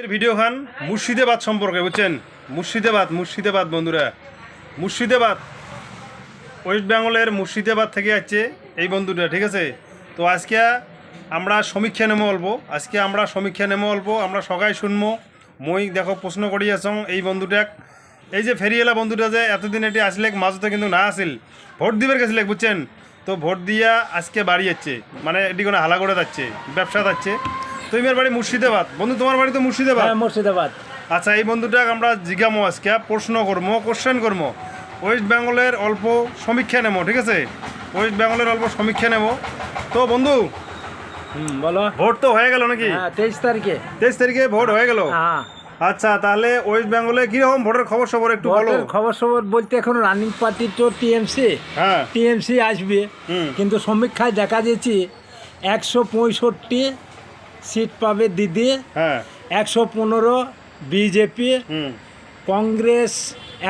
Video খান মুর্শিদাবাদ সম্পর্কে বুঝছেন। মুর্শিদাবাদ বন্ধুরা, মুর্শিদাবাদ ওয়েস্ট বেঙ্গলের মুর্শিদাবাদ থেকে আসছে এই বন্ধুটা, ঠিক আছে। তো আজকে আমরা সমীক্ষা নেমো অল্প আমরা সবাই শুনবো। মই দেখো প্রশ্ন করিয়াছ এই বন্ধুটাক, এই যে ফেরিওয়ালা বন্ধুটা যে এতদিন এটি আসলে মাজতে কিন্তু না আসিল, ভোট দিবার গেছিল বুঝছেন। তো ভোট দিয়া আজকে বাড়ি যাচ্ছে, মানে এটি কোনো হালা করে যাচ্ছে, ব্যবসা যাচ্ছে। তো এর বাড়ি মুর্শিদাবাদ। বন্ধু তোমার বাড়ি তো মুর্শিদাবাদ। আচ্ছা, এই বন্ধুটাকে আমরা জিজ্ঞামো আজকে, প্রশ্ন করবো, কোশ্চেন করবো, ওয়েস্ট বেঙ্গলের অল্প সমীক্ষা নেবো, ঠিক আছে। ওয়েস্ট বেঙ্গলের অল্প সমীক্ষা নেবো। তো বন্ধু বলো। ভোট তো হয়ে গেল নাকি? 23 তারিখে ভোট হয়ে গেল। আচ্ছা, তাহলে ওয়েস্ট বেঙ্গলে কিরকম ভোটের খবর একটু বলো। খবর বলতে এখন রানিং পার্টি তো টিএমসি। হ্যাঁ, টিএমসি আসবে, কিন্তু সমীক্ষায় দেখা যাচ্ছে 165 সিট পাবে দিদি, হ্যাঁ 115 বিজেপি, কংগ্রেস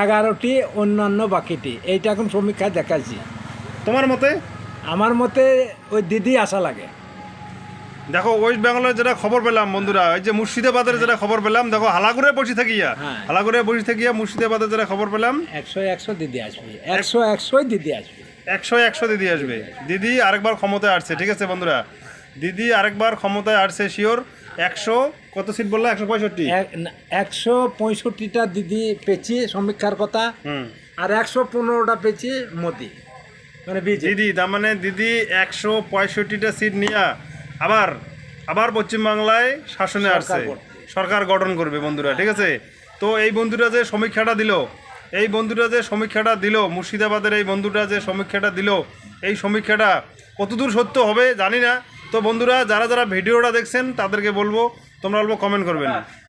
11টি, অন্যান্য বাকিটি। এইটা এখন সমীক্ষায় দেখাচ্ছি। তোমার মতে? আমার মতে ওই দিদি আসা লাগে। দেখো ওয়েস্ট বেঙ্গলের যেটা খবর পেলাম বন্ধুরা, ওই যে মুর্শিদাবাদের যেটা খবর পেলাম, দেখো হালাগুড়ে বসে থাকিয়া মুর্শিদাবাদের যেটা খবর পেলাম 100 দিদি আসবে, 100 দিদি আসবে, 100 দিদি আসবে। দিদি আরেকবার ক্ষমতায় আসছে, ঠিক আছে বন্ধুরা। দিদি আরেকবার ক্ষমতায় আসছে শিওর। 100 কত সিট বললা? 165। 165টা দিদি পেয়েছি সমীক্ষার কথা, আর 115টা পেয়েছি মোদি, মানে দিদি। তার মানে দিদি 165টা সিট নিয়ে আবার পশ্চিমবাংলায় শাসনে আসছে, সরকার গঠন করবে বন্ধুরা, ঠিক আছে। তো এই বন্ধুরা যে সমীক্ষাটা দিল, মুর্শিদাবাদের এই বন্ধুটা যে সমীক্ষাটা দিল, এই সমীক্ষাটা কতদূর সত্য হবে জানি না। তো বন্ধুরা, যারা ভিডিওটা দেখছেন তাদেরকে বলবো তোমরা অল্প কমেন্ট করবেন।